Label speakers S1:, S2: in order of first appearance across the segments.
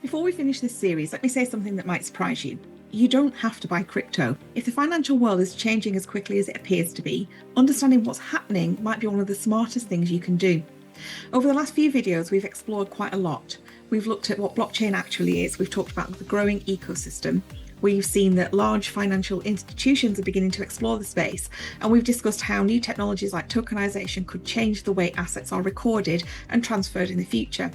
S1: Before we finish this series, let me say something that might surprise you. You don't have to buy crypto. If the financial world is changing as quickly as it appears to be, understanding what's happening might be one of the smartest things you can do. Over the last few videos, we've explored quite a lot. We've looked at what blockchain actually is. We've talked about the growing ecosystem. We've seen that large financial institutions are beginning to explore the space, and we've discussed how new technologies like tokenization could change the way assets are recorded and transferred in the future.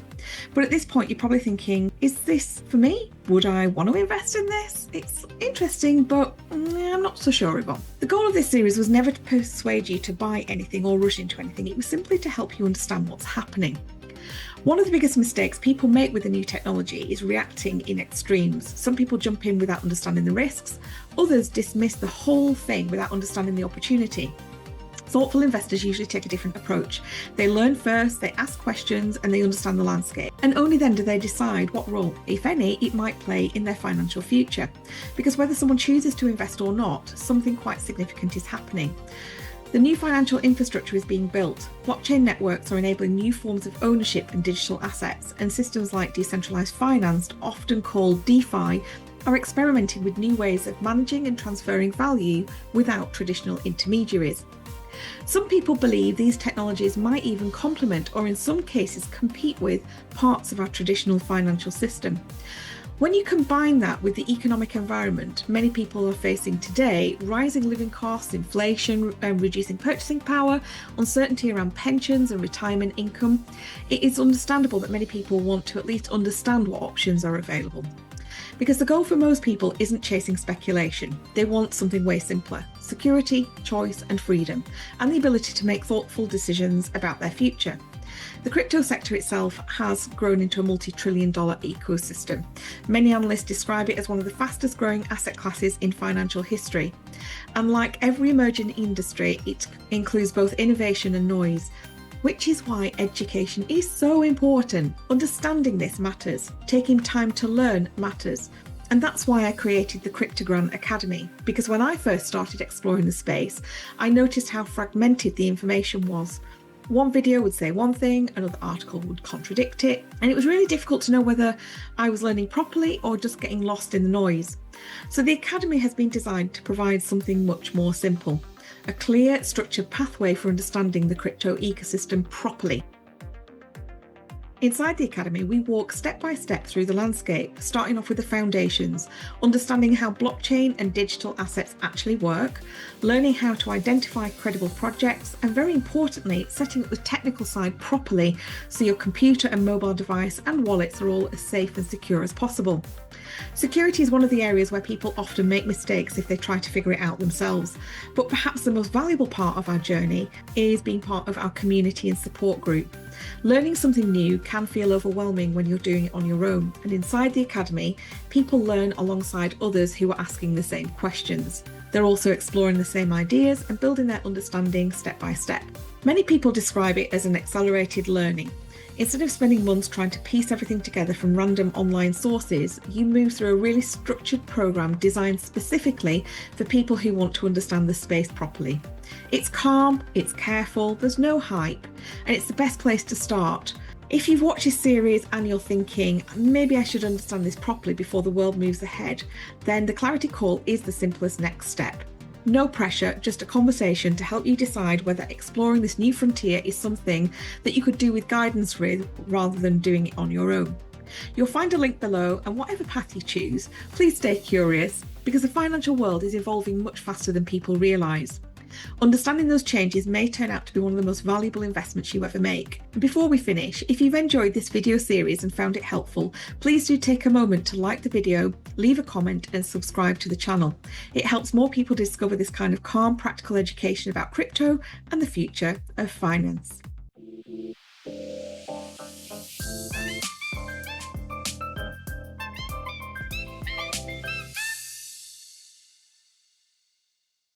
S1: But at this point, you're probably thinking, is this for me? Would I want to invest in this? It's interesting, but I'm not so sure about. The goal of this series was never to persuade you to buy anything or rush into anything. It was simply to help you understand what's happening. One of the biggest mistakes people make with the new technology is reacting in extremes. Some people jump in without understanding the risks, others dismiss the whole thing without understanding the opportunity. Thoughtful investors usually take a different approach. They learn first, they ask questions, and they understand the landscape. And only then do they decide what role, if any, it might play in their financial future. Because whether someone chooses to invest or not, something quite significant is happening. The new financial infrastructure is being built. Blockchain networks are enabling new forms of ownership and digital assets, and systems like decentralized finance, often called DeFi, are experimenting with new ways of managing and transferring value without traditional intermediaries. Some people believe these technologies might even complement, or in some cases compete with, parts of our traditional financial system. When you combine that with the economic environment many people are facing today, rising living costs, inflation, reducing purchasing power, uncertainty around pensions and retirement income, it is understandable that many people want to at least understand what options are available. Because the goal for most people isn't chasing speculation. They want something way simpler: security, choice, and freedom, and the ability to make thoughtful decisions about their future. The crypto sector itself has grown into a multi-trillion-dollar ecosystem. Many analysts describe it as one of the fastest growing asset classes in financial history. And like every emerging industry, it includes both innovation and noise, which is why education is so important. Understanding this matters. Taking time to learn matters. And that's why I created the Cryptogram Academy, because when I first started exploring the space, I noticed how fragmented the information was. One video would say one thing, another article would contradict it, and it was really difficult to know whether I was learning properly or just getting lost in the noise. So the Academy has been designed to provide something much more simple: a clear, structured pathway for understanding the crypto ecosystem properly. Inside the Academy, we walk step by step through the landscape, starting off with the foundations, understanding how blockchain and digital assets actually work, learning how to identify credible projects, and very importantly, setting up the technical side properly so your computer and mobile device and wallets are all as safe and secure as possible. Security is one of the areas where people often make mistakes if they try to figure it out themselves, but perhaps the most valuable part of our journey is being part of our community and support group. Learning something new can feel overwhelming when you're doing it on your own, and inside the Academy, people learn alongside others who are asking the same questions. They're also exploring the same ideas and building their understanding step by step. Many people describe it as an accelerated learning. Instead of spending months trying to piece everything together from random online sources, you move through a really structured program designed specifically for people who want to understand the space properly. It's calm, it's careful, there's no hype, and it's the best place to start. If you've watched this series and you're thinking, maybe I should understand this properly before the world moves ahead, then the Clarity Call is the simplest next step. No pressure, just a conversation to help you decide whether exploring this new frontier is something that you could do with guidance with rather than doing it on your own. You'll find a link below, and whatever path you choose, please stay curious, because the financial world is evolving much faster than people realise. Understanding those changes may turn out to be one of the most valuable investments you ever make. And before we finish, if you've enjoyed this video series and found it helpful, please do take a moment to like the video, leave a comment and subscribe to the channel. It helps more people discover this kind of calm, practical education about crypto and the future of finance.